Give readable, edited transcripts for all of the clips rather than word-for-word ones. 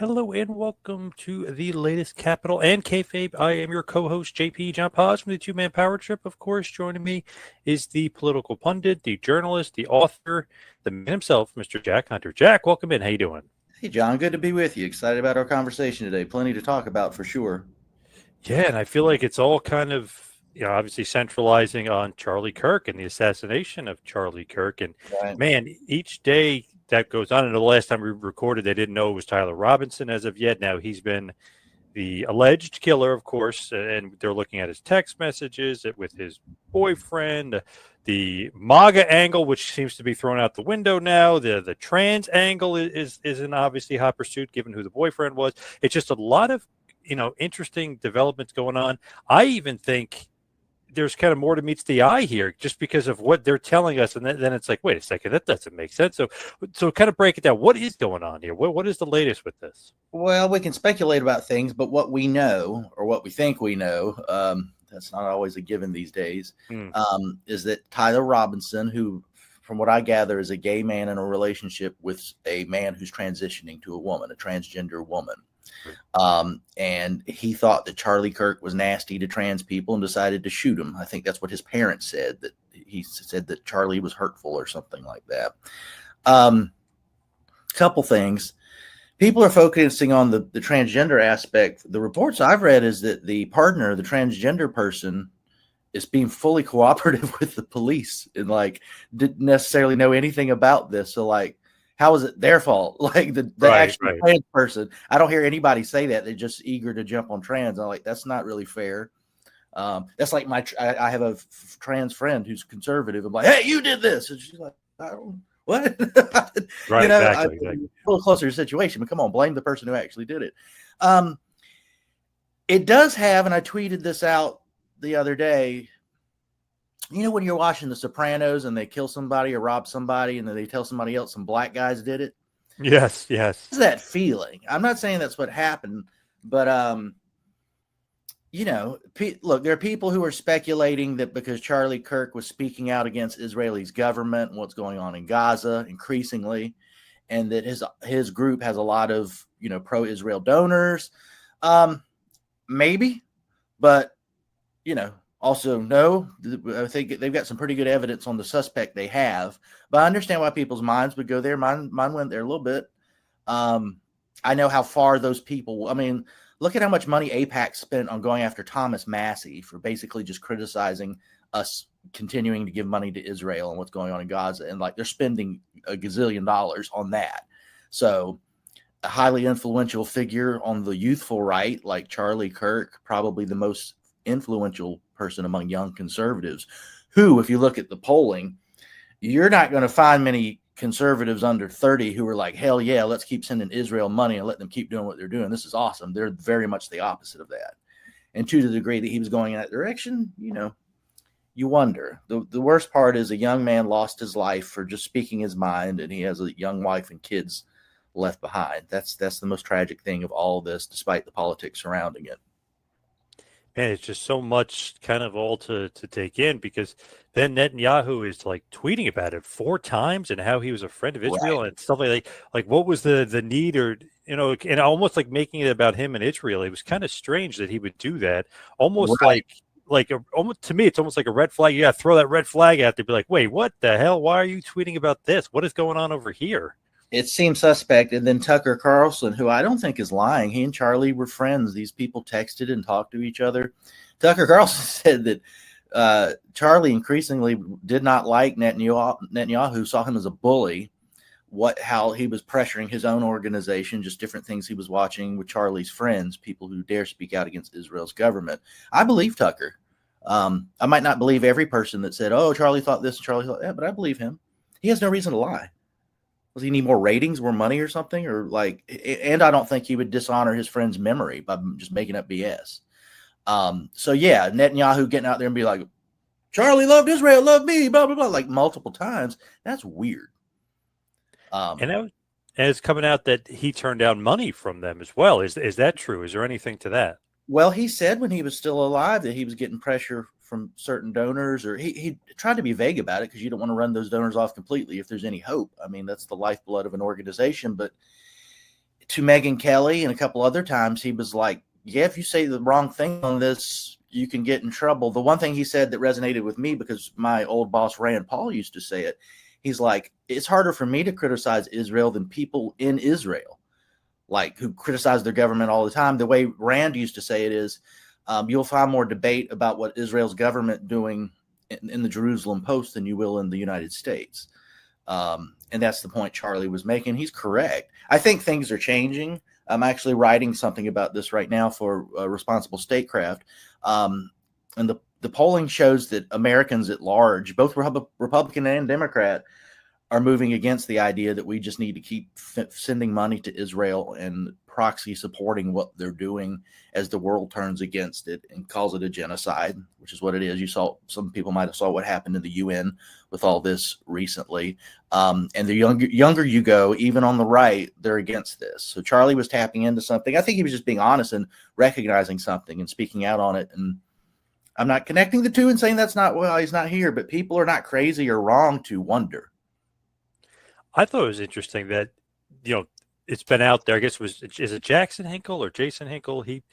Hello and welcome to the latest Capital and Kayfabe. I am your co-host JP John Paz from the Two Man Power Trip. Of course, joining me is the political pundit, the journalist, the author, the man himself, Mr. Jack Hunter. Jack, welcome in. How you doing? Hey, John, good to be with you. Excited about our conversation today. Plenty to talk about for sure. Yeah, and I feel like it's all kind of obviously centralizing on Charlie Kirk and the assassination of Charlie Kirk. And Right. man, each day that goes on, and the last time we recorded, they didn't know it was Tyler Robinson as of yet. Now he's been the alleged killer, of course, and they're looking at his text messages with his boyfriend, the MAGA angle, which seems to be thrown out the window now. The trans angle is an obviously hot pursuit, given who the boyfriend was. It's just a lot of interesting developments going on. I even think there's kind of more to meets the eye here just because of what they're telling us. And then it's like, wait a second, that doesn't make sense. So kind of break it down. What is going on here? What is the latest with this? Well, we can speculate about things, but what we know, or what we think we know, that's not always a given these days, Hmm. is that Tyler Robinson, who, from what I gather, is a gay man in a relationship with a man who's transitioning to a woman, a transgender woman. And he thought that Charlie Kirk was nasty to trans people and decided to shoot him. I think that's what his parents said, that he said that Charlie was hurtful or something like that. Couple things. People are focusing on the transgender aspect. The reports I've read is that the partner, the transgender person, is being fully cooperative with the police and like didn't necessarily know anything about this. So like, how is it their fault? Like the Right, actual right. trans person, I don't hear anybody say that. They're just eager to jump on trans. I'm like, that's not really fair. That's like I have a trans friend who's conservative. I'm like, hey, you did this, and she's like, I don't. What? Right, I exactly, exactly. a little closer to the situation, but come on, blame the person who actually did it. Um, it does have, and I tweeted this out the other day. You know, when you're watching The Sopranos and they kill somebody or rob somebody, and then they tell somebody else some black guys did it. Yes, yes. How's that feeling? I'm not saying that's what happened, but look, there are people who are speculating that because Charlie Kirk was speaking out against Israel's government and what's going on in Gaza increasingly, and that his group has a lot of pro-Israel donors. Maybe, but also no. I think they've got some pretty good evidence on the suspect they have, but I understand why people's minds would go there. Mine went there a little bit. I know how far those people. I mean, look at how much money AIPAC spent on going after Thomas Massey for basically just criticizing us continuing to give money to Israel and what's going on in Gaza. And like they're spending a gazillion dollars on that. So a highly influential figure on the youthful right, like Charlie Kirk, probably the most influential person among young conservatives, who, if you look at the polling, you're not going to find many conservatives under 30 who are like, hell yeah, let's keep sending Israel money and let them keep doing what they're doing. This is awesome. They're very much the opposite of that. And to the degree that he was going in that direction, you wonder. The worst part is a young man lost his life for just speaking his mind, and he has a young wife and kids left behind. That's the most tragic thing of all this, despite the politics surrounding it. Man, it's just so much kind of all to take in because then Netanyahu is like tweeting about it 4 times and how he was a friend of Right. Israel and stuff like what was the need or and almost like making it about him and Israel. It was kind of strange that he would do that. Almost Right. almost to me, it's almost like a red flag. You got to throw that red flag out there, be like, wait, what the hell? Why are you tweeting about this? What is going on over here? It seems suspect. And then Tucker Carlson, who I don't think is lying, he and Charlie were friends. These people texted and talked to each other. Tucker Carlson said that Charlie increasingly did not like Netanyahu, saw him as a bully, how he was pressuring his own organization, just different things he was watching with Charlie's friends, people who dare speak out against Israel's government. I believe Tucker. I might not believe every person that said, oh, Charlie thought this, Charlie thought that, but I believe him. He has no reason to lie. Does he need more ratings, more money or something? Or like, and I don't think he would dishonor his friend's memory by just making up BS. So yeah, Netanyahu getting out there and be like, Charlie loved Israel, loved me, blah, blah, blah, like multiple times. That's weird. And it's coming out that he turned down money from them as well. Is that true? Is there anything to that? Well, he said when he was still alive that he was getting pressure from certain donors, or he tried to be vague about it because you don't want to run those donors off completely if there's any hope. I mean, that's the lifeblood of an organization. But to Megyn Kelly and a couple other times, he was like, yeah, if you say the wrong thing on this, you can get in trouble. The one thing he said that resonated with me, because my old boss Rand Paul used to say it, he's like, it's harder for me to criticize Israel than people in Israel, like who criticize their government all the time. The way Rand used to say it is, you'll find more debate about what Israel's government doing in the Jerusalem Post than you will in the United States. And that's the point Charlie was making. He's correct. I think things are changing. I'm actually writing something about this right now for Responsible Statecraft. And the polling shows that Americans at large, both Republican and Democrat, are moving against the idea that we just need to keep sending money to Israel and proxy supporting what they're doing as the world turns against it and calls it a genocide, which is what it is. You saw, some people might have saw what happened in the UN with all this recently. And the younger you go, even on the right, they're against this. So Charlie was tapping into something. I think he was just being honest and recognizing something and speaking out on it. And I'm not connecting the two and saying that's not, well, he's not here, but people are not crazy or wrong to wonder. I thought it was interesting that, it's been out there. I guess is it Jackson Hinkle or Jason Hinkle? He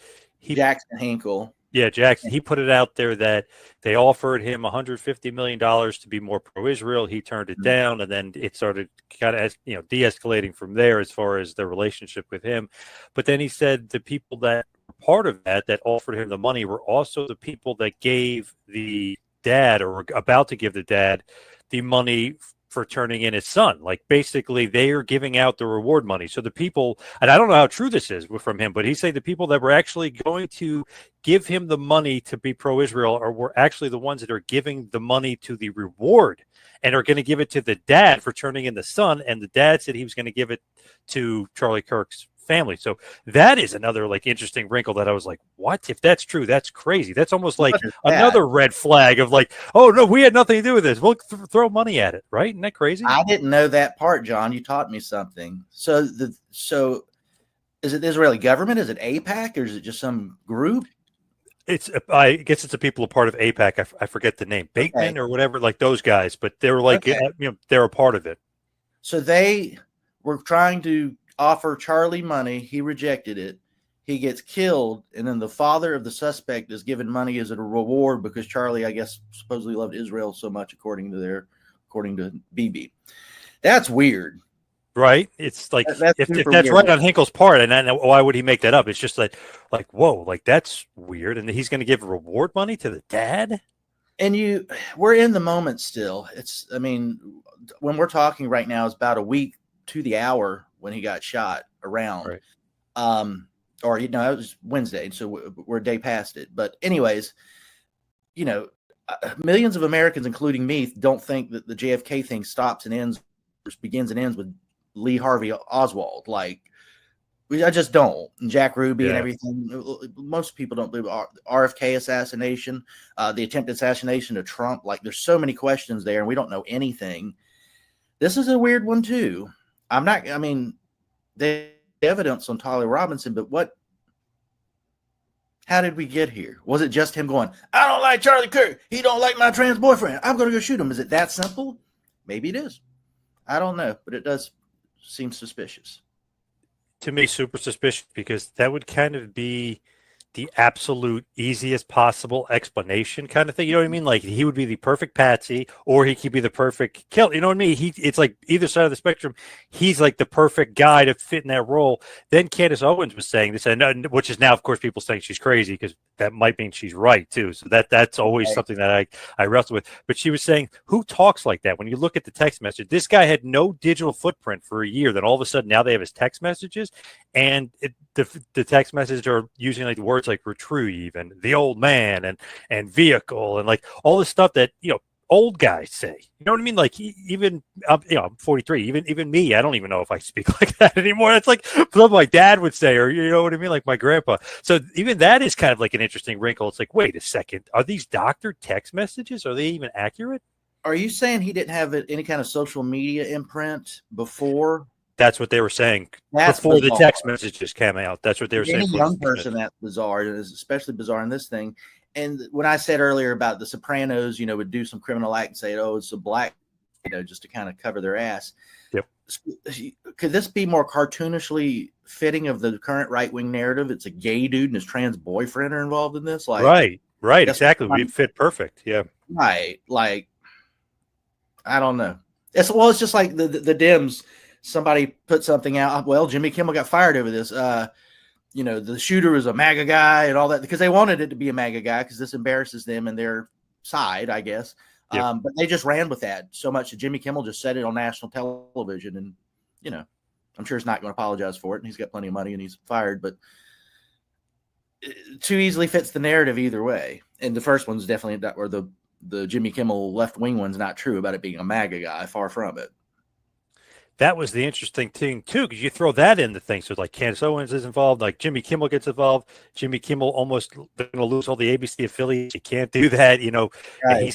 Jackson Hinkle. Yeah, Jackson. He put it out there that they offered him $150 million to be more pro-Israel. He turned it down, and then it started kind of, de-escalating from there as far as the relationship with him. But then he said the people that were part of that offered him the money were also the people that gave the dad, or were about to give the dad, the money for turning in his son. Like, basically they are giving out the reward money. So the people, and I don't know how true this is from him, but he said the people that were actually going to give him the money to be pro-Israel were actually the ones that are giving the money to the reward and are going to give it to the dad for turning in the son. And the dad said he was going to give it to Charlie Kirk's family. So that is another interesting wrinkle that I was like, what? If that's true, that's crazy. That's almost like another red flag of oh no, we had nothing to do with this. We'll throw money at it, right? Isn't that crazy? I didn't know that part, John. You taught me something. So is it the Israeli government? Is it AIPAC, or is it just some group? I guess it's the people a part of AIPAC. I forget the name, Bateman or whatever, those guys, but they were they're a part of it. So they were trying to offer Charlie money. He rejected it. He gets killed, and then the father of the suspect is given money as a reward because Charlie, I guess, supposedly loved Israel so much, according to BB. That's weird, right? It's like, if that's weird. Right on Hinkle's part, and then why would he make that up? It's just whoa, that's weird. And he's going to give reward money to the dad. And we're in the moment still. When we're talking right now, it's about a week to the hour when he got shot around. Right. It was Wednesday, so we're a day past it. But anyways, millions of Americans, including me, don't think that the JFK thing begins and ends with Lee Harvey Oswald. I just don't. And Jack Ruby and everything. Most people don't believe RFK assassination, the attempted assassination of Trump. There's so many questions there, and we don't know anything. This is a weird one too. The evidence on Charlie Robinson, but how did we get here? Was it just him going, I don't like Charlie Kirk, he don't like my trans boyfriend, I'm going to go shoot him? Is it that simple? Maybe it is. I don't know, but it does seem suspicious. To me, super suspicious, because that would kind of be the absolute easiest possible explanation kind of thing. You know what I mean? He would be the perfect patsy, or he could be the perfect kill. You know what I mean? It's like either side of the spectrum. He's like the perfect guy to fit in that role. Then Candace Owens was saying this, and which is now, of course, people saying she's crazy, because that might mean she's right too. So that's always something that I wrestle with. But she was saying, who talks like that? When you look at the text message, this guy had no digital footprint for a year. Then all of a sudden, now they have his text messages, and the text messages are using the words like retrieve, even the old man, and vehicle, and all this stuff that old guys say. You know what I mean? Even I'm 43. Even me, I don't even know if I speak like that anymore. That's something my dad would say, or you know what I mean, my grandpa. So even that is kind of an interesting wrinkle. It's wait a second, are these doctored text messages? Are they even accurate? Are you saying he didn't have any kind of social media imprint before? That's what they were saying before the text messages came out. That's what they were saying. Any young person, that's bizarre. It is especially bizarre in this thing. And when I said earlier about the Sopranos, would do some criminal act and say, oh, it's a black, just to kind of cover their ass. Yep. Could this be more cartoonishly fitting of the current right-wing narrative? It's a gay dude and his trans boyfriend are involved in this. Like, right, that's exactly. We fit perfect. Yeah, right. Like, I don't know. It's just like the Dems. Somebody put something out. Well, Jimmy Kimmel got fired over this. The shooter is a MAGA guy and all that because they wanted it to be a MAGA guy because this embarrasses them and their side, I guess. Yep. But they just ran with that so much that Jimmy Kimmel just said it on national television, and I'm sure he's not going to apologize for it, and he's got plenty of money and he's fired, but it too easily fits the narrative either way. And the first one's definitely that, or the Jimmy Kimmel left wing one's not true about it being a MAGA guy. Far from it. That was the interesting thing too, because you throw that in the thing. So like Candace Owens is involved, like Jimmy Kimmel gets involved. Jimmy Kimmel almost going to lose all the ABC affiliates. You can't do that, Right. And he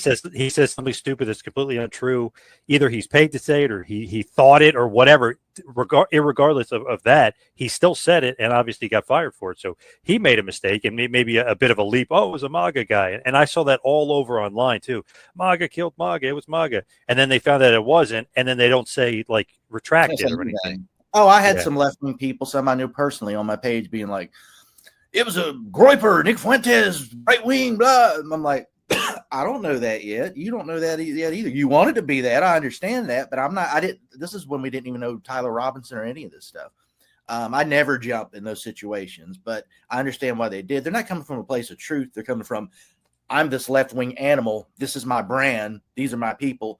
says something stupid that's completely untrue. Either he's paid to say it, or he thought it, or whatever. Irregardless of that, he still said it, and obviously got fired for it. So he made a mistake, and maybe a bit of a leap. Oh, it was a MAGA guy, and I saw that all over online too. MAGA killed MAGA. It was MAGA, and then they found that it wasn't, and then they don't say like retract it or anything. Oh, I had some left-wing people, some I knew personally on my page being like, it was a Groiper, Nick Fuentes, right-wing, blah. And I'm like, I don't know that yet. You don't know that yet either. You want it to be that. I understand that, but this is when we didn't even know Tyler Robinson or any of this stuff. I never jump in those situations, but I understand why they did. They're not coming from a place of truth. They're coming from, I'm this left-wing animal. This is my brand. These are my people.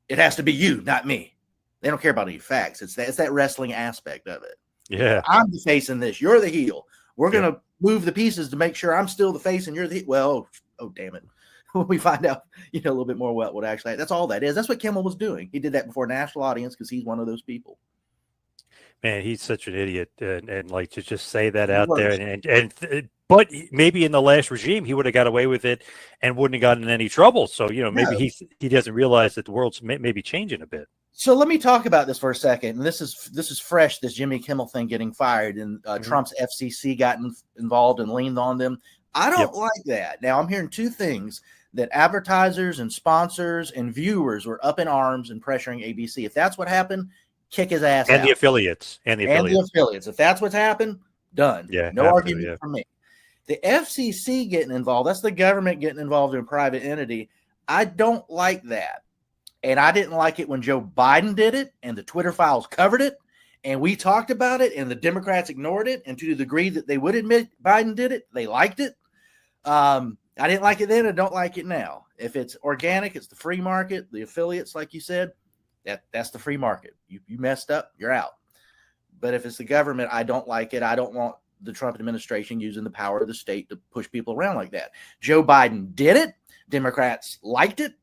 It has to be you, not me. They don't care about any facts. It's that wrestling aspect of it. Yeah. I'm the face in this. You're the heel. We're going to move the pieces to make sure I'm still the face and you're the heel. Well, oh, damn it. When we find out, a little bit more what actually, that's all that is. That's what Kimmel was doing. He did that before a national audience because he's one of those people. Man, he's such an idiot. And like to just say that out there. But maybe in the last regime, he would have got away with it and wouldn't have gotten in any trouble. So, maybe he doesn't realize that the world's maybe changing a bit. So let me talk about this for a second. And this is fresh, this Jimmy Kimmel thing getting fired, and Trump's FCC got involved and leaned on them. I don't like that. Now, I'm hearing two things, that advertisers and sponsors and viewers were up in arms and pressuring ABC. If that's what happened, kick his ass and out. The affiliates. If that's what's happened, done. Yeah, no argument from me. The FCC getting involved, that's the government getting involved in a private entity. I don't like that. And I didn't like it when Joe Biden did it and the Twitter files covered it and we talked about it and the Democrats ignored it. And to the degree that they would admit Biden did it, they liked it. I didn't like it then. I don't like it now. If it's organic, it's the free market, the affiliates, like you said, that's the free market. You messed up, you're out. But if it's the government, I don't like it. I don't want the Trump administration using the power of the state to push people around like that. Joe Biden did it. Democrats liked it.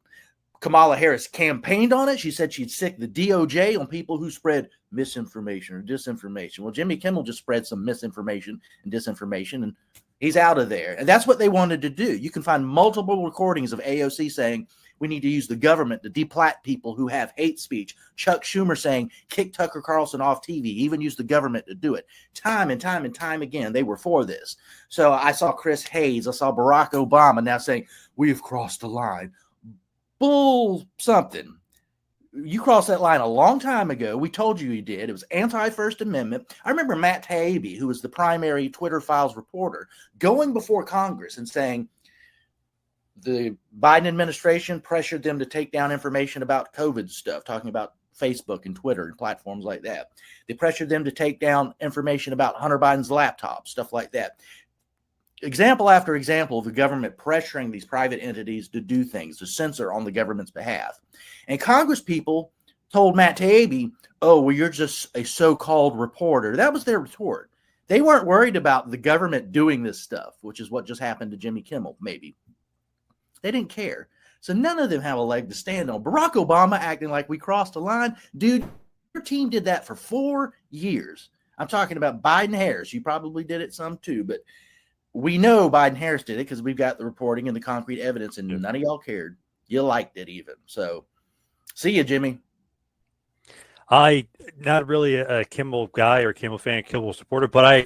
Kamala Harris campaigned on it. She said she'd sick the DOJ on people who spread misinformation or disinformation. Well, Jimmy Kimmel just spread some misinformation and disinformation, and he's out of there. And that's what they wanted to do. You can find multiple recordings of AOC saying we need to use the government to deplat people who have hate speech. Chuck Schumer saying kick Tucker Carlson off TV, even use the government to do it. Time and time and time again, they were for this. So I saw Chris Hayes, I saw Barack Obama now saying we've crossed the line. Bull something. You crossed that line a long time ago. We told you did. It was anti-First Amendment. I remember Matt Taibbi, who was the primary Twitter Files reporter, going before Congress and saying the Biden administration pressured them to take down information about COVID stuff, talking about Facebook and Twitter and platforms like that. They pressured them to take down information about Hunter Biden's laptop, stuff like that. Example after example of the government pressuring these private entities to do things, to censor on the government's behalf. And Congress people told Matt Taibbi, oh, well, you're just a so-called reporter. That was their retort. They weren't worried about the government doing this stuff, which is what just happened to Jimmy Kimmel, maybe. They didn't care. So none of them have a leg to stand on. Barack Obama acting like we crossed a line. Dude, your team did that for 4 years. I'm talking about Biden-Harris. You probably did it some too, but we know Biden-Harris did it because we've got the reporting and the concrete evidence, and none of y'all cared. You liked it even. So see you, Jimmy. I not really a Kimmel guy or Kimmel fan, Kimmel supporter, but I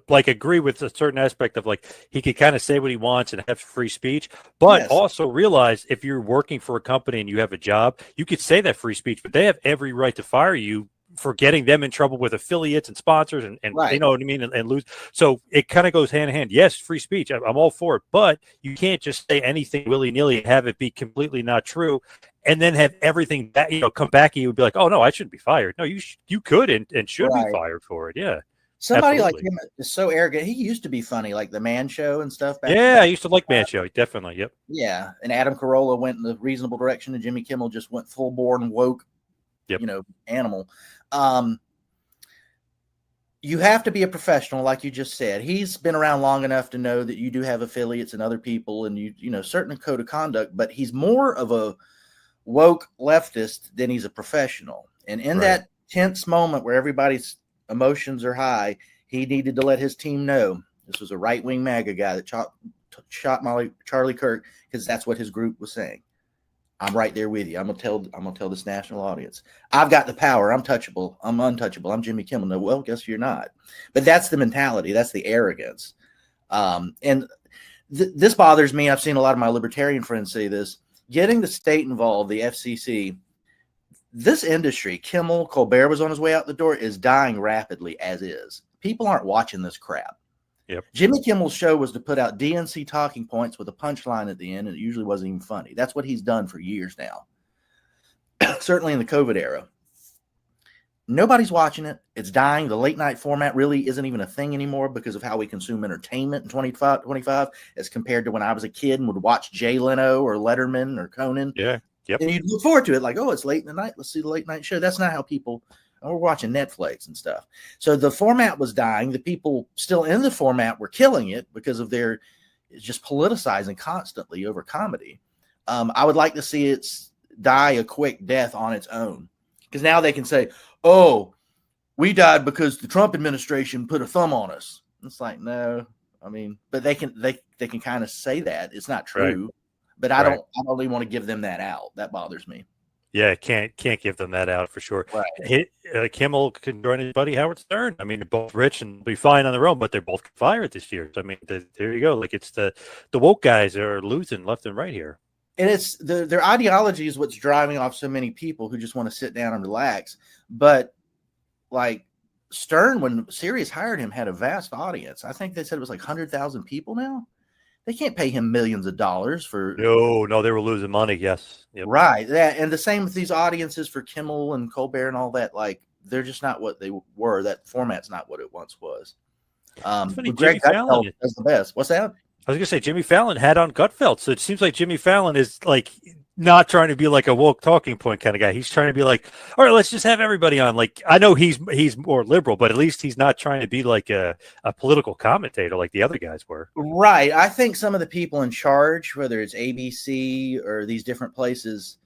like agree with a certain aspect of like he could kind of say what he wants and have free speech, but Yes. also realize if you're working for a company and you have a job, you could say that free speech, but they have every right to fire you for getting them in trouble with affiliates and sponsors and you Right. know what I mean and lose. So it kind of goes hand in hand. Yes, free speech. I'm all for it, but you can't just say anything willy nilly and have it be completely not true and then have everything back, come back and you would be like, oh no, I shouldn't be fired. No, you could and should be Right. fired for it. Yeah, Somebody like absolutely. him is so arrogant. He used to be funny, like the Man Show and stuff back. Yeah, I used to like Man Show. Definitely. Yep. Yeah, and Adam Carolla went in the reasonable direction, and Jimmy Kimmel just went full born woke, Yep. animal. You have to be a professional, like you just said. He's been around long enough to know that you do have affiliates and other people, and certain code of conduct. But he's more of a woke leftist than he's a professional. And in that tense moment where everybody's emotions are high, he needed to let his team know this was a right-wing MAGA guy that shot Charlie Kirk, because that's what his group was saying. I'm right there with you. I'm gonna tell this national audience. I've got the power. I'm touchable. I'm untouchable. I'm Jimmy Kimmel. No, well, guess you're not. But that's the mentality. That's the arrogance. And this bothers me. I've seen a lot of my libertarian friends say this. Getting the state involved, the FCC, this industry, Kimmel, Colbert was on his way out the door, is dying rapidly as is. People aren't watching this crap. Yep. Jimmy Kimmel's show was to put out DNC talking points with a punchline at the end, and it usually wasn't even funny. That's what he's done for years now. Certainly in the COVID era. Nobody's watching it. It's dying. The late night format really isn't even a thing anymore because of how we consume entertainment in 25 as compared to when I was a kid and would watch Jay Leno or Letterman or Conan. Yeah. Yep. And you'd look forward to it like, oh, it's late in the night. Let's see the late night show. That's not how people we're watching Netflix and stuff. So the format was dying. The people still in the format were killing it because of their just politicizing constantly over comedy. I would like to see it die a quick death on its own, because now they can say, oh, we died because the Trump administration put a thumb on us. It's like, no, I mean, but they can kind of say that. It's not true, Right. but I don't really want to give them that out. That bothers me. Yeah, can't give them that out for sure. Right. Kimmel can join his buddy Howard Stern. I mean, they're both rich and be fine on their own, but they're both fired this year. So, I mean, there you go. Like it's the woke guys are losing left and right here. And it's their ideology is what's driving off so many people who just want to sit down and relax. But like Stern, when Sirius hired him, had a vast audience. I think they said it was like 100,000 people now. They can't pay him millions of dollars for. No, they were losing money. Yes. Yep. Right. That, and the same with these audiences for Kimmel and Colbert and all that. Like, they're just not what they were. That format's not what it once was. Greg Gutfeld does the best. What's that? I was gonna say Jimmy Fallon had on Gutfeld, so it seems like Jimmy Fallon is like not trying to be like a woke talking point kind of guy. He's trying to be like, all right, let's just have everybody on. Like, I know he's more liberal, but at least he's not trying to be like a political commentator like the other guys were. Right. I think some of the people in charge, whether it's ABC or these different places,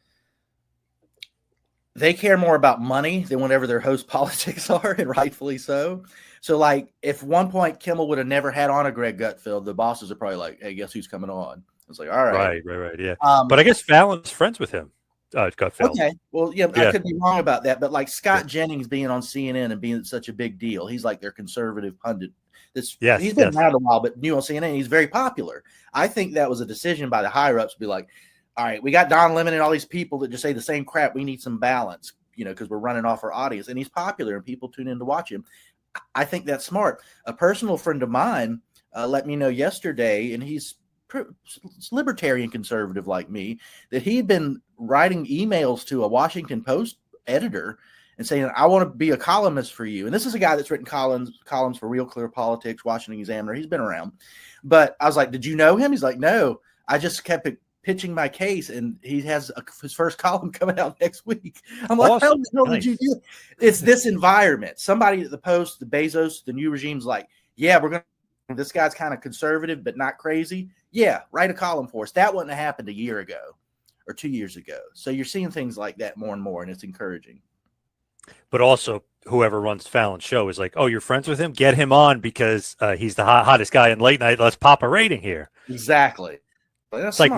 they care more about money than whatever their host politics are, and rightfully so. So, like, if 1 point Kimmel would have never had on a Greg Gutfeld, the bosses are probably like, hey, guess who's coming on? It's like, all right. Right, yeah. But I guess Fallon's friends with him, Gutfeld. Okay, well, yeah, I could be wrong about that, but like Scott Jennings being on CNN and being such a big deal, he's like their conservative pundit. He's been around a while, but new on CNN, he's very popular. I think that was a decision by the higher ups to be like, all right, we got Don Lemon and all these people that just say the same crap. We need some balance, because we're running off our audience, and he's popular and people tune in to watch him. I think that's smart. A personal friend of mine let me know yesterday, and he's libertarian conservative like me, that he had been writing emails to a Washington Post editor and saying, I want to be a columnist for you. And this is a guy that's written columns for Real Clear Politics, Washington Examiner. He's been around. But I was like, did you know him? He's like, no, I just kept pitching my case, and he has his first column coming out next week. I'm like, awesome. how the hell did you do it? It's this environment. Somebody at the Post, the Bezos, the new regime's like, yeah, this guy's kind of conservative, but not crazy. Yeah, write a column for us. That wouldn't have happened a year ago or 2 years ago. So you're seeing things like that more and more, and it's encouraging. But also, whoever runs Fallon's show is like, oh, you're friends with him? Get him on because he's the hottest guy in late night. Let's pop a rating here. Exactly. That's like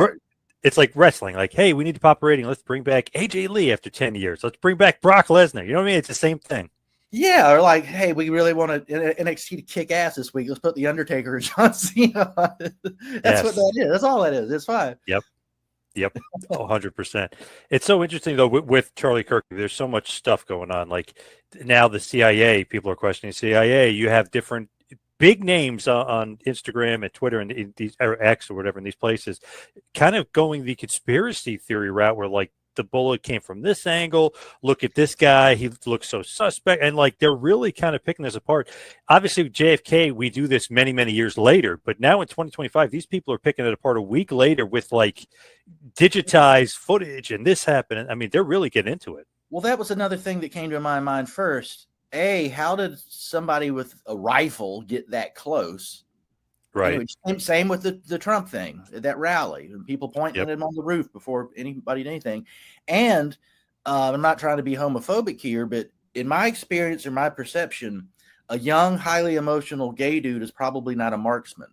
It's like wrestling. Like, hey, we need to pop a rating. Let's bring back AJ Lee after 10 years. Let's bring back Brock Lesnar. You know what I mean? It's the same thing. Yeah, or like, hey, we really want NXT to kick ass this week. Let's put the Undertaker or John Cena on it. That's what that is. That's all that is. It's fine. Yep. 100%. It's so interesting though with Charlie Kirk. There's so much stuff going on. Like now the CIA, people are questioning CIA. You have different big names on Instagram and Twitter and in these, or X or whatever, in these places, kind of going the conspiracy theory route where like the bullet came from this angle. Look at this guy. He looks so suspect. And like, they're really kind of picking this apart. Obviously JFK, we do this many, many years later, but now in 2025, these people are picking it apart a week later with like digitized footage and this happened. I mean, they're really getting into it. Well, that was another thing that came to my mind first. How did somebody with a rifle get that close? Right. Anyway, same with the Trump thing, that rally, and people pointing at him on the roof before anybody did anything. And I'm not trying to be homophobic here, but in my experience or my perception, a young, highly emotional gay dude is probably not a marksman.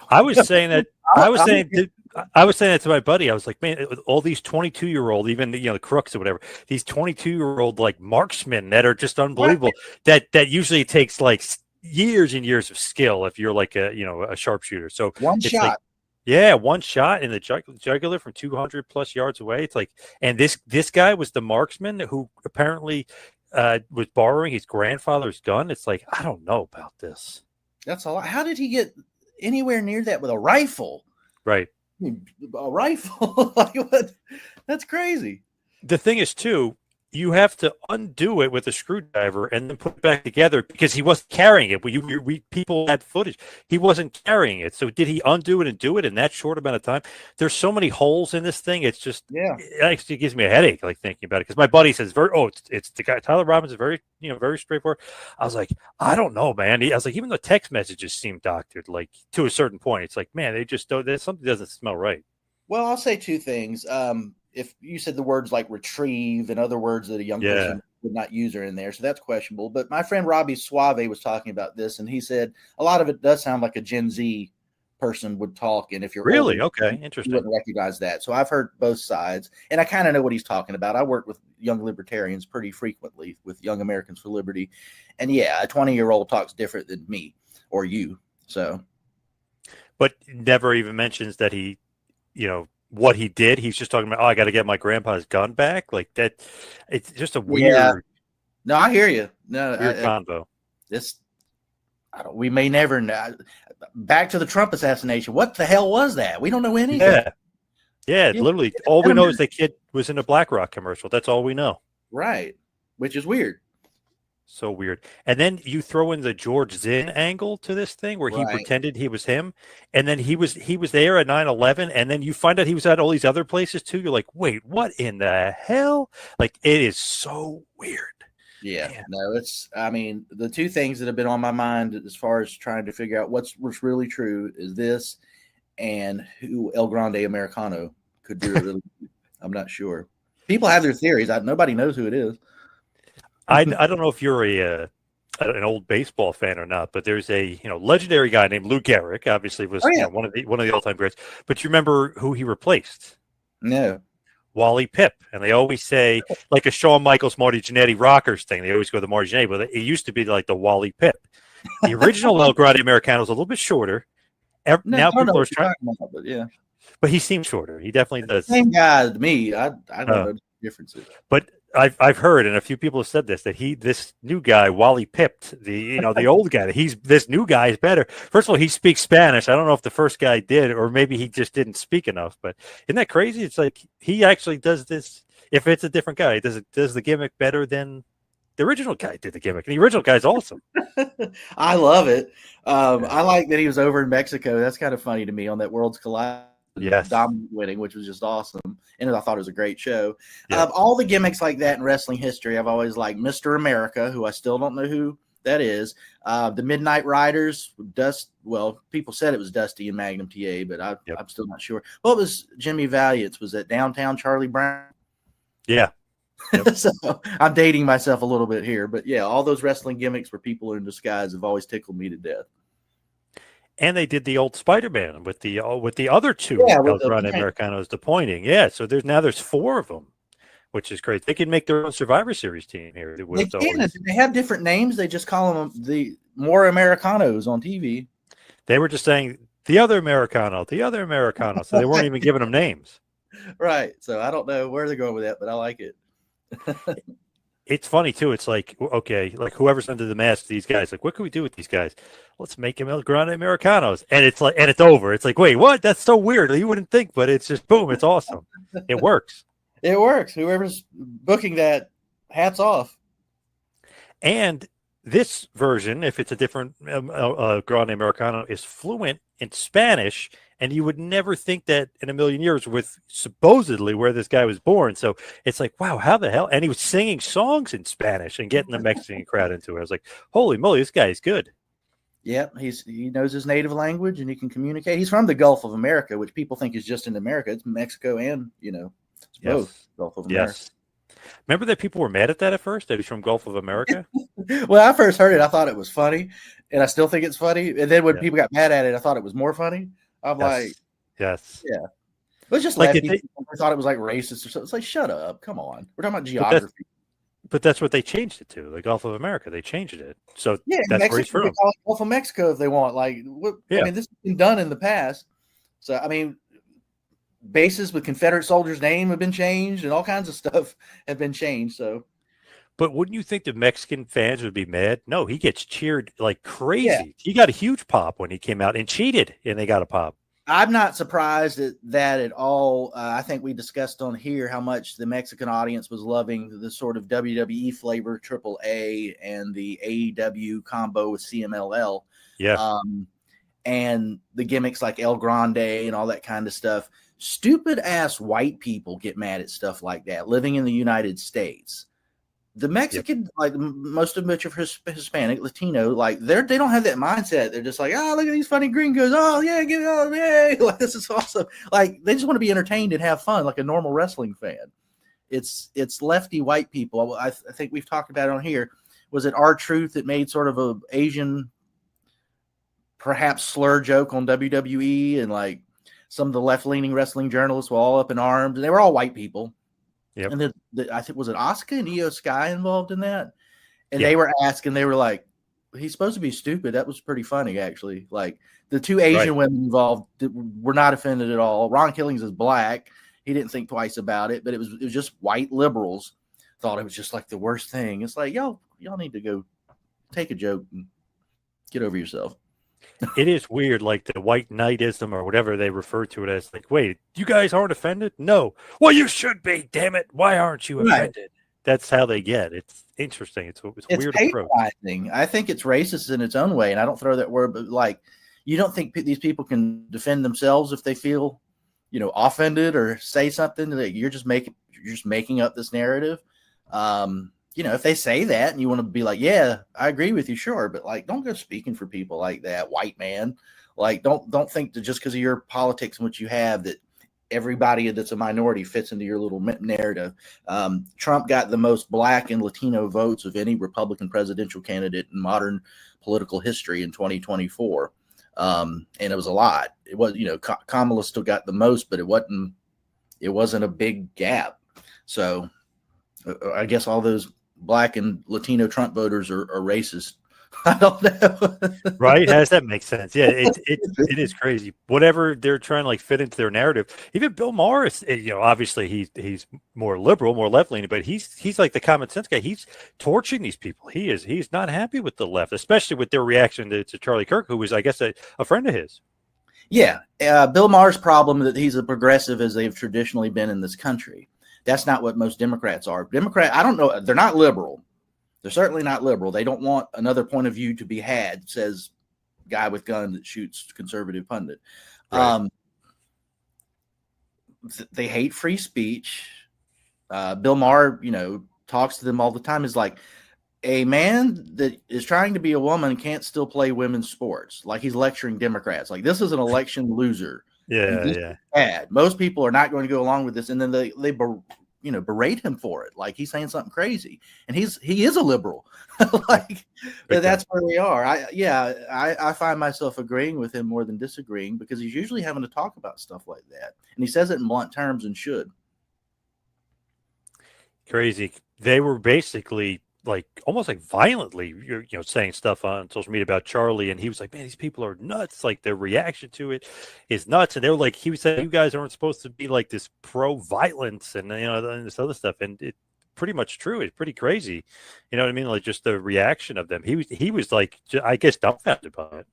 I was saying that. I was saying that to my buddy. I was like, man, all these 22-year-old, even the crooks or whatever, these 22-year-old like marksmen that are just unbelievable. Right. That usually takes like years and years of skill if you're like a sharpshooter. So one shot. Like, one shot in the jugular from 200 plus yards away. It's like, and this guy was the marksman who apparently was borrowing his grandfather's gun. It's like, I don't know about this. That's a lot. How did he get anywhere near that with a rifle? Right. A rifle? Like what? That's crazy. The thing is, too, you have to undo it with a screwdriver and then put it back together because he wasn't carrying it. People had footage. He wasn't carrying it. So did he undo it and do it in that short amount of time? There's so many holes in this thing. It's just, it actually gives me a headache, like thinking about it. Because my buddy says, it's the guy, Tyler Robinson, very straightforward. I was like, I don't know, man. I was like, even the text messages seem doctored, like to a certain point. It's like, man, they just don't, something doesn't smell right. Well, I'll say two things. If you said the words like retrieve and other words that a young person would not use are in there, so that's questionable. But my friend Robbie Suave was talking about this, and he said a lot of it does sound like a Gen Z person would talk. And if you're really older, interesting, you wouldn't recognize that. So I've heard both sides, and I kind of know what he's talking about. I work with young libertarians pretty frequently with Young Americans for Liberty, and a 20-year-old talks different than me or you. So, but never even mentions that he, what he did. He's just talking about, I got to get my grandpa's gun back. Like that. It's just a weird. Yeah. No, I hear you. No, weird convo. We may never know. Back to the Trump assassination. What the hell was that? We don't know anything. Yeah. Literally, all we know is the kid was in a BlackRock commercial. That's all we know. Right. Which is weird. So weird. And then you throw in the George Zinn angle to this thing where he pretended he was him. And then he was there at 9/11. And then you find out he was at all these other places too. You're like, wait, what in the hell? Like, it is so weird. Yeah. Man. No, the two things that have been on my mind as far as trying to figure out what's really true is this and who El Grande Americano could be really. I'm not sure. People have their theories. Nobody knows who it is. I don't know if you're an old baseball fan or not, but there's a legendary guy named Lou Gehrig. Obviously, was one of the all-time greats. But you remember who he replaced? No, Wally Pipp. And they always say like a Shawn Michaels, Marty Jannetty Rockers thing. They always go to Marty Jannetty, but it used to be like the Wally Pipp. The original El Grande Americano is a little bit shorter. Now people are trying, but he seems shorter. He definitely does. Same guy to me. I don't know the differences, but. I've heard, and a few people have said this, that this new guy, Wally Pipped, the old guy, this new guy is better. First of all, he speaks Spanish. I don't know if the first guy did, or maybe he just didn't speak enough, but isn't that crazy? It's like he actually does this. If it's a different guy, does the gimmick better than the original guy did the gimmick. And the original guy's awesome. I love it. I like that he was over in Mexico. That's kind of funny to me on that Worlds Collide. Yes. Dominant winning, which was just awesome. And I thought it was a great show. Yeah. All the gimmicks like that in wrestling history, I've always liked Mr. America, who I still don't know who that is. The Midnight Riders, people said it was Dusty and Magnum TA, but I'm still not sure. What was Jimmy Valiant's? Was it Downtown Charlie Brown? Yeah. Yep. So I'm dating myself a little bit here, but yeah, all those wrestling gimmicks where people are in disguise have always tickled me to death. And they did the old Spider-Man with the other two Yeah, with El the Grande Americanos, the pointing. Yeah, so there's 4 of them, which is crazy. They can make their own Survivor Series team here they with all can. these. They have different names. They just call them the more Americanos on TV. They were just saying the other Americano, the other Americano. So they weren't even giving them names. Right. So I don't know where they're going with that, but I like it. It's funny too. It's like, okay, like whoever's under the mask, these guys, like, what can we do with these guys? Let's make them El Grande Americanos. And it's like, and it's over. It's like, wait, what? That's so weird. You wouldn't think, but it's just boom. It's awesome. It works. It works. Whoever's booking that, hats off. And this version, if it's a different Grande Americano, is fluent in Spanish. And you would never think that in a million years with supposedly where this guy was born. So it's like, wow, how the hell? And he was singing songs in Spanish and getting the Mexican crowd into it. I was like, holy moly, this guy is good. Yep, he knows his native language and he can communicate. He's from the Gulf of America, which people think is just in America. It's Mexico and, it's both Gulf of America. Yes. Remember that people were mad at that at first, that he's from Gulf of America? When I first heard it, I thought it was funny, and I still think it's funny. And then when people got mad at it, I thought it was more funny. I'm like, yes. Yeah. But it's just like I thought it was like racist or something. It's like, shut up. Come on. We're talking about geography. But that's what they changed it to, the Gulf of America. They changed it. So yeah, that's Mexico, where he's from. they call it Gulf of Mexico if they want. Like, I mean, this has been done in the past. So, I mean, bases with Confederate soldiers' name have been changed and all kinds of stuff have been changed. So, but wouldn't you think the Mexican fans would be mad? No, he gets cheered like crazy. Yeah. He got a huge pop when he came out and cheated, and they got a pop. I'm not surprised at that at all. I think we discussed on here how much the Mexican audience was loving the sort of WWE flavor, AAA, and the AEW combo with CMLL. Yeah. And the gimmicks like El Grande and all that kind of stuff. Stupid ass white people get mad at stuff like that living in the United States. The Mexican, like most of which are Hispanic, Latino, like they don't have that mindset. They're just like, oh, look at these funny gringos. Oh yeah, get on, yay! Like this is awesome. Like they just want to be entertained and have fun, like a normal wrestling fan. It's lefty white people. I think we've talked about it on here. Was it R-Truth that made sort of a Asian, perhaps slur joke on WWE, and like some of the left-leaning wrestling journalists were all up in arms, and they were all white people. Yep. And then I think, was it Asuka and Io Sky involved in that? And they were asking, they were like, he's supposed to be stupid. That was pretty funny, actually. Like the 2 Asian women involved were not offended at all. Ron Killings is black. He didn't think twice about it, but it was just white liberals thought it was just like the worst thing. It's like, y'all need to go take a joke and get over yourself. It is weird, like the white knightism or whatever they refer to it as. Like, wait, you guys aren't offended? No. Well, you should be. Damn it! Why aren't you offended? That's how they get. It's interesting. It's weird approach. I think it's racist in its own way, and I don't throw that word, but like, you don't think these people can defend themselves if they feel, offended or say something that you're just making up this narrative. If they say that and you want to be like, yeah, I agree with you, sure. But like, don't go speaking for people like that, white man. Like, don't think that just because of your politics and what you have that everybody that's a minority fits into your little narrative. Trump got the most black and Latino votes of any Republican presidential candidate in modern political history in 2024. And it was a lot. It was, Kamala still got the most, but it wasn't a big gap. So I guess all those black and Latino Trump voters are racist. I don't know. Right? How does that make sense? Yeah, it is crazy. Whatever they're trying to like fit into their narrative. Even Bill Maher, obviously he's more liberal, more left leaning, but he's like the common sense guy. He's torching these people. He's not happy with the left, especially with their reaction to Charlie Kirk, who was, I guess, a friend of his. Yeah. Bill Maher's problem that he's a progressive as they've traditionally been in this country. That's not what most Democrats are. I don't know. They're not liberal. They're certainly not liberal. They don't want another point of view to be had, says guy with gun that shoots conservative pundit. Right. They hate free speech. Bill Maher, talks to them all the time. Is like, a man that is trying to be a woman can't still play women's sports. Like he's lecturing Democrats. Like this is an election loser. Yeah. Bad. Most people are not going to go along with this. And then they berate him for it, like he's saying something crazy, and he is a liberal. Like that's where we are. I find myself agreeing with him more than disagreeing, because he's usually having to talk about stuff like that, and he says it in blunt terms and should. Crazy. They were basically like almost like violently, saying stuff on social media about Charlie, and he was like, "Man, these people are nuts." Like their reaction to it is nuts, and they were like, he was saying, "You guys aren't supposed to be like this pro-violence and and this other stuff," and it pretty much true. It's pretty crazy, you know what I mean? Like just the reaction of them. He was like, I guess, dumbfounded by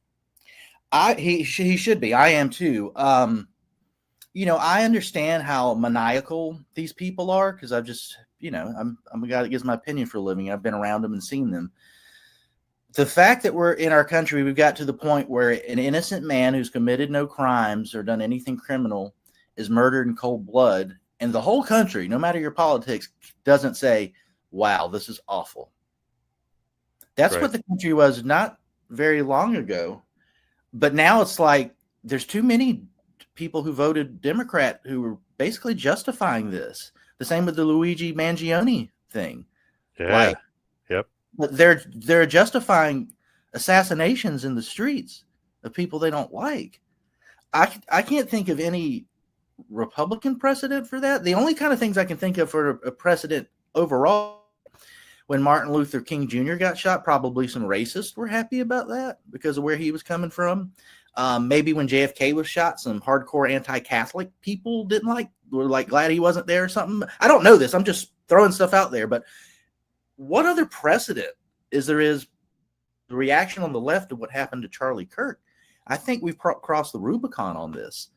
it. He should be. I am too. I understand how maniacal these people are, because I've just, I'm a guy that gives my opinion for a living. I've been around them and seen them. The fact that we're in our country, we've got to the point where an innocent man who's committed no crimes or done anything criminal is murdered in cold blood, and the whole country, no matter your politics, doesn't say, "Wow, this is awful." That's right. What the country was not very long ago. But now it's like there's too many people who voted Democrat who were basically justifying this. The same with the Luigi Mangione thing. Yeah. Yep. But they're justifying assassinations in the streets of people they don't like. I can't think of any Republican precedent for that. The only kind of things I can think of for a precedent overall, when Martin Luther King Jr. got shot, probably some racists were happy about that because of where he was coming from. Maybe when JFK was shot, some hardcore anti-Catholic people were like glad he wasn't there or something. I don't know this. I'm just throwing stuff out there. But what other precedent is the reaction on the left of what happened to Charlie Kirk? I think we've crossed the Rubicon on this.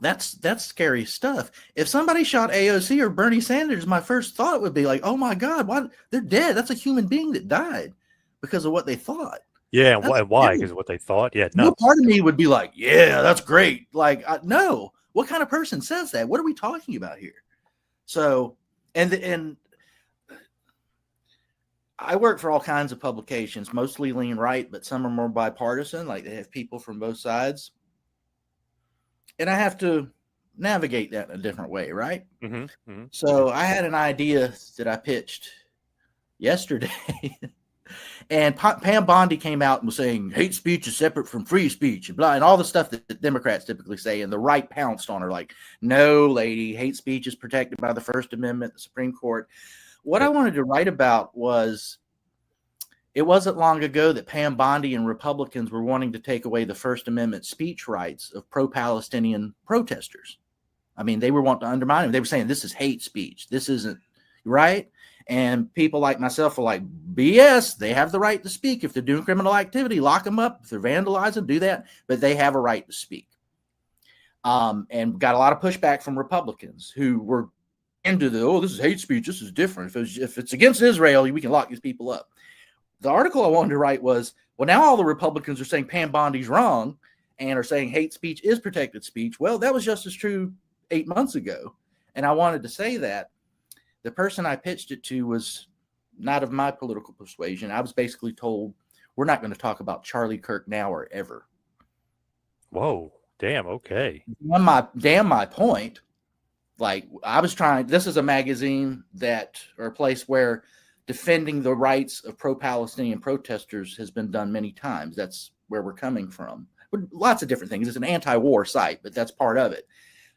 That's scary stuff. If somebody shot AOC or Bernie Sanders, my first thought would be like, "Oh my God, why they're dead? That's a human being that died because of what they thought." Yeah, and why? Because what they thought. Yeah, no part of me would be like, "Yeah, that's great." Like, no, what kind of person says that? What are we talking about here? So, and I work for all kinds of publications, mostly lean right, but some are more bipartisan. Like they have people from both sides. And I have to navigate that in a different way, right? Mm-hmm, mm-hmm. So I had an idea that I pitched yesterday. And Pam Bondi came out and was saying hate speech is separate from free speech and blah, and all the stuff that Democrats typically say. And the right pounced on her like, "No, lady, hate speech is protected by the First Amendment, the Supreme Court." What I wanted to write about was, it wasn't long ago that Pam Bondi and Republicans were wanting to take away the First Amendment speech rights of pro-Palestinian protesters. I mean, they were wanting to undermine them. They were saying this is hate speech. This isn't right. And people like myself were like, BS, they have the right to speak. If they're doing criminal activity, lock them up. If they're vandalizing, do that. But they have a right to speak. And got a lot of pushback from Republicans who were into this is hate speech. This is different. If it's against Israel, we can lock these people up. The article I wanted to write was, well, now all the Republicans are saying Pam Bondi's wrong and are saying hate speech is protected speech. Well, that was just as true 8 months ago. And I wanted to say that the person I pitched it to was not of my political persuasion. I was basically told, we're not going to talk about Charlie Kirk now or ever. Whoa, damn, okay. My point. Like I was trying, this is a magazine or a place where defending the rights of pro-Palestinian protesters has been done many times. That's where we're coming from. Lots of different things. It's an anti-war site, but that's part of it.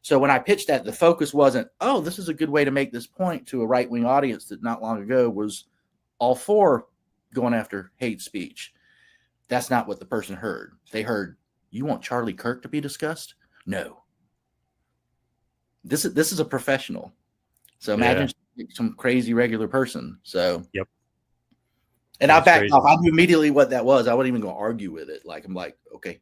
So when I pitched that, the focus wasn't, oh, this is a good way to make this point to a right-wing audience that not long ago was all for going after hate speech. That's not what the person heard. They heard, you want Charlie Kirk to be discussed? No. This is a professional. So imagine some crazy regular person. So yep. And I backed off. I knew immediately what that was. I wasn't even going to argue with it. Like I'm like, okay,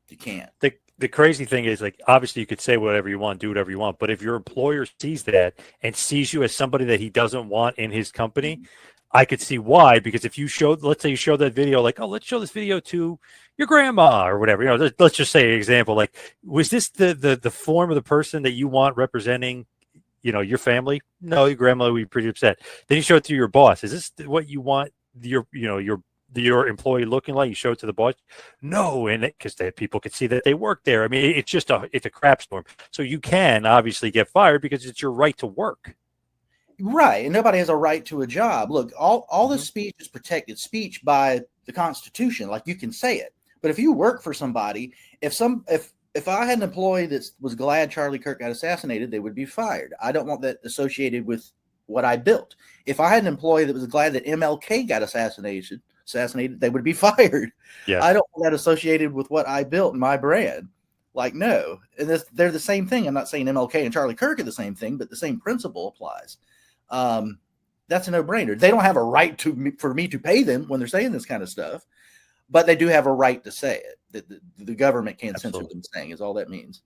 you can't. The crazy thing is, like, obviously you could say whatever you want, do whatever you want, but if your employer sees that and sees you as somebody that he doesn't want in his company, I could see why. Because if you let's say you show that video, like, oh, let's show this video to your grandma or whatever, let's just say an example, like, was this the form of the person that you want representing, your family? No, your grandma would be pretty upset. Then you show it to your boss. Is this what you want your your employee looking like? You show it to the boss? No, and because people could see that they work there. I mean, it's a crap storm. So you can obviously get fired because it's your right to work. Right. And nobody has a right to a job. Look, all this speech is protected speech by the Constitution. Like, you can say it. But if you work for somebody, if I had an employee that was glad Charlie Kirk got assassinated, they would be fired. I don't want that associated with what I built. If I had an employee that was glad that MLK got assassinated, they would be fired. Yes. I don't want that associated with what I built and my brand. Like, no. And they're the same thing. I'm not saying MLK and Charlie Kirk are the same thing, but the same principle applies. That's a no-brainer. They don't have a right for me to pay them when they're saying this kind of stuff, but they do have a right to say it. The government can't censor them saying is all that means.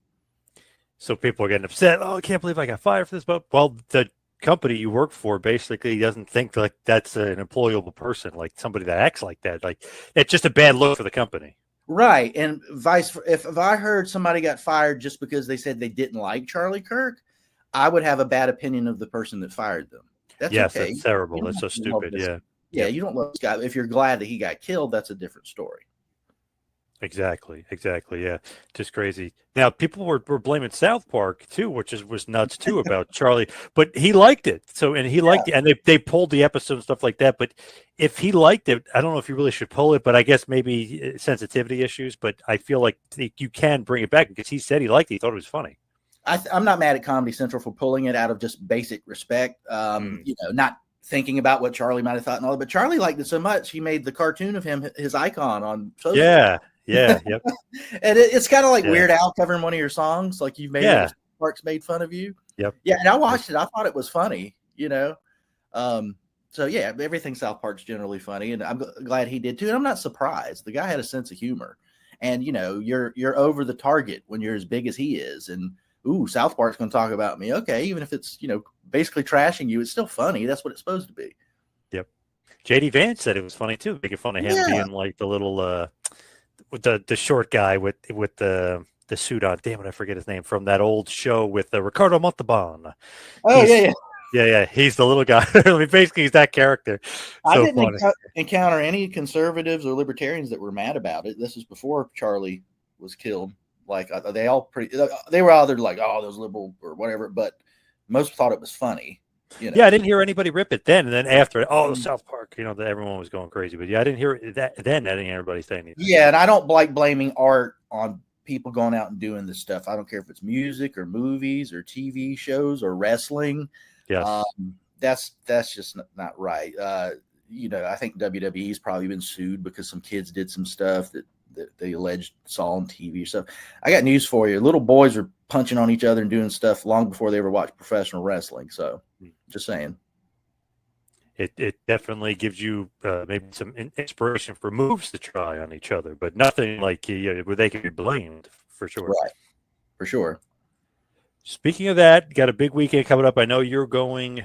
So people are getting upset. Oh, I can't believe I got fired for this. But, well, the company you work for basically doesn't think like that's an employable person, like somebody that acts like that. Like, it's just a bad look for the company. Right. And if I heard somebody got fired just because they said they didn't like Charlie Kirk, I would have a bad opinion of the person that fired them. That's okay. That's terrible. That's so stupid. Yeah. Yeah. You don't love this guy. If you're glad that he got killed, that's a different story. Exactly. Yeah. Just crazy. Now, people were blaming South Park too, which was nuts too about Charlie, but he liked it. And he liked it, and they pulled the episode and stuff like that. But if he liked it, I don't know if you really should pull it, but I guess maybe sensitivity issues, but I feel like you can bring it back because he said he liked it. He thought it was funny. I'm not mad at Comedy Central for pulling it out of just basic respect. Not thinking about what Charlie might have thought and all that, but Charlie liked it so much, he made the cartoon of him his icon on social. Yeah. Yep. And it's kind of like Weird Al covering one of your songs, like you've made Parks made fun of you. Yep. Yeah, and I watched it. I thought it was funny, So yeah, everything South Park's generally funny, and I'm glad he did too. And I'm not surprised. The guy had a sense of humor, and you're over the target when you're as big as he is, and South Park's going to talk about me. Okay, even if it's basically trashing you, it's still funny. That's what it's supposed to be. Yep. JD Vance said it was funny too, making fun of him being like the little with the short guy with the suit on. Damn it, I forget his name from that old show with Ricardo Montalban. Yeah. He's the little guy. I mean, basically, he's that character. I didn't encounter any conservatives or libertarians that were mad about it. This was before Charlie was killed. Like, they were either like, oh, those liberal or whatever, but most thought it was funny. Yeah, I didn't hear anybody rip it then. And then after, South Park, that everyone was going crazy. But yeah, I didn't hear that then. I didn't hear anybody say anything. Yeah, and I don't like blaming art on people going out and doing this stuff. I don't care if it's music or movies or TV shows or wrestling. Yeah, that's just not right. I think WWE's probably been sued because some kids did some stuff that they alleged saw on TV or stuff. I got news for you. Little boys are punching on each other and doing stuff long before they ever watched professional wrestling. So just saying. It definitely gives you maybe some inspiration for moves to try on each other, but nothing like where they can be blamed for sure. Right. For sure. Speaking of that, got a big weekend coming up. I know you're going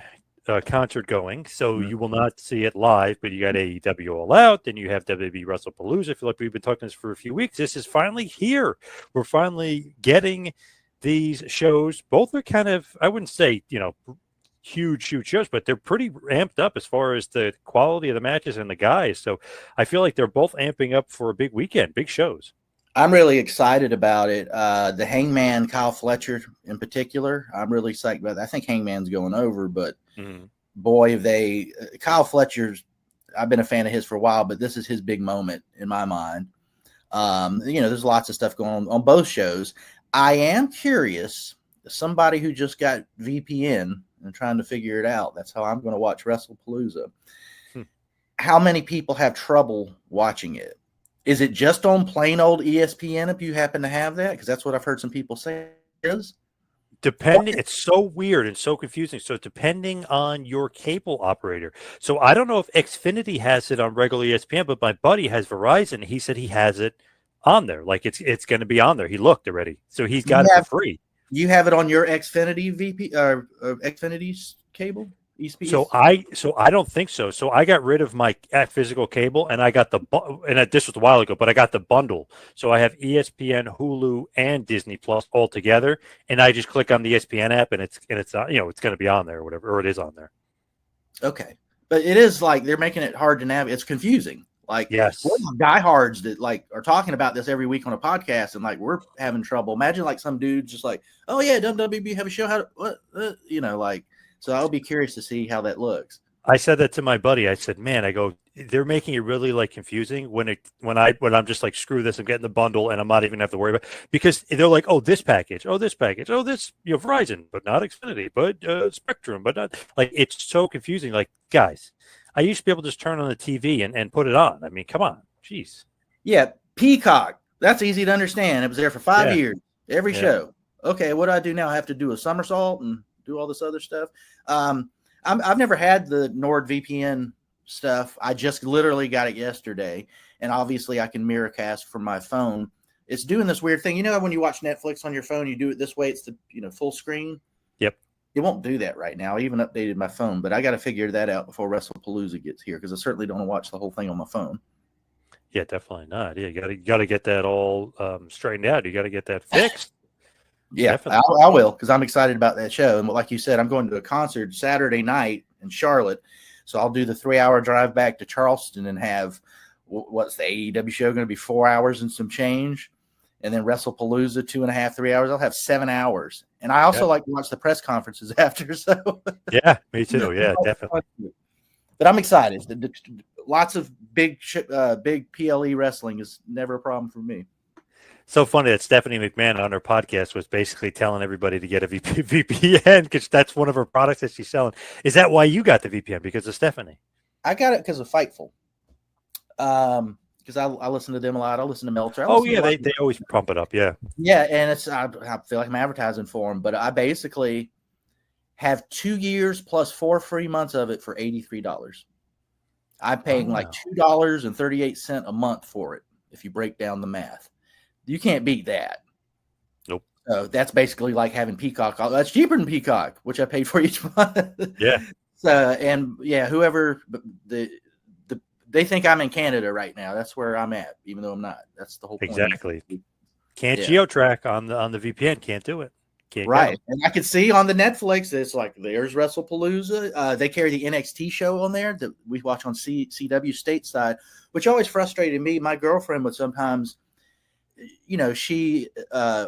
concert going, so you will not see it live, but you got AEW All Out, then you have WWE WrestlePalooza. I feel like we've been talking this for a few weeks. This is finally here. We're finally getting these shows. Both are kind of, I wouldn't say, huge shows, but they're pretty amped up as far as the quality of the matches and the guys. So I feel like they're both amping up for a big weekend, big shows. I'm really excited about it. The Hangman, Kyle Fletcher in particular, I'm really psyched about that. I think Hangman's going over, but boy, Kyle Fletcher's, I've been a fan of his for a while, but this is his big moment in my mind. There's lots of stuff going on both shows. I am curious, somebody who just got VPN and trying to figure it out. That's how I'm going to watch WrestlePalooza. How many people have trouble watching it? Is it just on plain old ESPN if you happen to have that? Because that's what I've heard some people say it is. Depending, it's so weird and so confusing. So depending on your cable operator. So I don't know if Xfinity has it on regular ESPN, but my buddy has Verizon. He said he has it on there. Like it's going to be on there. He looked already. So he's got it for free. You have it on your Xfinity Xfinity's cable? So I don't think so. So I got rid of my physical cable, and I got this was a while ago, but I got the bundle. So I have ESPN, Hulu, and Disney Plus all together, and I just click on the ESPN app, and it's it's going to be on there or whatever, or it is on there. Okay, but it is like they're making it hard to navigate. It's confusing. Like, Yes. we're the diehards that like are talking about this every week on a podcast, and like we're having trouble. Imagine like some dude just like, oh yeah, WWE have a show. How what like. So I'll be curious to see how that looks. I said that to my buddy. I said, "Man, I go, they're making it really like confusing when I'm just like, screw this, I'm getting the bundle, and I'm not even gonna have to worry about because they're like, oh, this package, oh, this package, oh, this Verizon, but not Xfinity, but Spectrum, but not like it's so confusing. Like, guys, I used to be able to just turn on the TV and put it on. I mean, come on, jeez. Yeah, Peacock. That's easy to understand. It was there for 5 years, every show. Okay, what do I do now? I have to do a somersault and do all this other stuff. I've never had the NordVPN stuff. I just literally got it yesterday, and obviously I can mirrorcast from my phone. It's doing this weird thing. You know, when you watch Netflix on your phone, you do it this way. It's the full screen. Yep. It won't do that right now. I even updated my phone, but I got to figure that out before WrestlePalooza gets here because I certainly don't want to watch the whole thing on my phone. Yeah, definitely not. Yeah, you got to get that all straightened out. You got to get that fixed. Yeah, I will because I'm excited about that show. And like you said, I'm going to a concert Saturday night in Charlotte. So I'll do the 3-hour drive back to Charleston and have what's the AEW show going to be 4 hours and some change. And then WrestlePalooza 2.5, 3 hours. I'll have 7 hours. And I also like to watch the press conferences after. So yeah, me too. Yeah, definitely. But I'm excited. Lots of big PLE wrestling is never a problem for me. So funny that Stephanie McMahon on her podcast was basically telling everybody to get a VPN because that's one of her products that she's selling. Is that why you got the VPN? Because of Stephanie? I got it because of Fightful. Because I listen to them a lot. I listen to Meltzer. They always pump it up. Yeah. Yeah, and I feel like I'm advertising for them, but I basically have 2 years plus 4 free months of it for $83. I'm paying like $2.38 a month for it if you break down the math. You can't beat that. Nope. So that's basically like having Peacock. That's cheaper than Peacock, which I paid for each month. Yeah. So whoever they think I'm in Canada right now. That's where I'm at, even though I'm not. That's the whole point. Exactly. Can't geo-track on the VPN. Can't do it. Can't right. And I could see on the Netflix, it's like there's WrestlePalooza. They carry the NXT show on there that we watch on CW stateside, which always frustrated me. My girlfriend would sometimes, she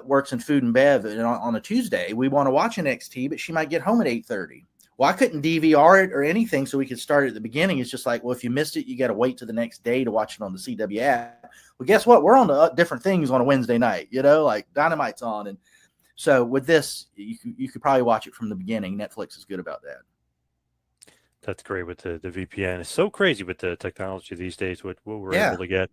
works in food and bev, and on a Tuesday we want to watch NXT, but she might get home at 8:30. Well, I couldn't DVR it or anything, so we could start at the beginning. It's just like, well, if you missed it, you got to wait to the next day to watch it on the CW app. Well, guess what? We're on to different things on a Wednesday night, like Dynamite's on. And so with this, you could probably watch it from the beginning. Netflix is good about that. That's great with the VPN. It's so crazy with the technology these days, what we're able to get.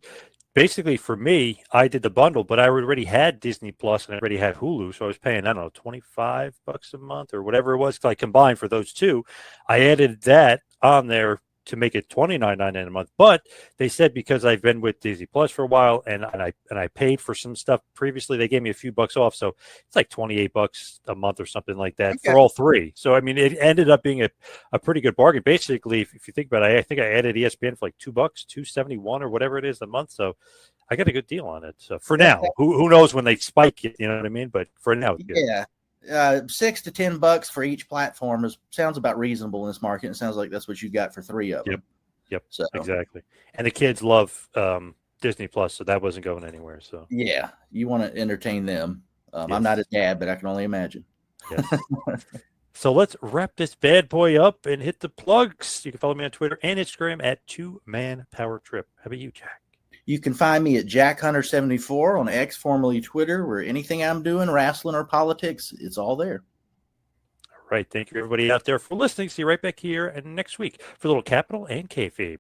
Basically, for me, I did the bundle, but I already had Disney Plus and I already had Hulu, so I was paying, I don't know, $25 a month or whatever it was. I combined for those two. I added that on there to make it $29.99 a month. But they said because I've been with Disney Plus for a while and I paid for some stuff previously, they gave me a few bucks off, so it's like $28 a month or something like that for all three. So I mean, it ended up being a pretty good bargain. Basically, if you think about it, I think I added ESPN for like $2, $2.71 or whatever it is a month. So I got a good deal on it. So for now, who knows when they spike it? You know what I mean? But for now, it's good. Yeah. $6 to $10 for each platform sounds about reasonable in this market. It sounds like that's what you got for 3 of them. Yep. So exactly. And the kids love Disney Plus, so that wasn't going anywhere. So yeah, you want to entertain them. Yes. I'm not a dad, but I can only imagine. Yes. So let's wrap this bad boy up and hit the plugs. You can follow me on Twitter and Instagram at 2ManPowerTrip. How about you, Jack? You can find me at JackHunter74 on X, formerly Twitter, where anything I'm doing, wrestling or politics, it's all there. All right. Thank you, everybody out there, for listening. See you right back here next week for a little Capital and Kayfabe.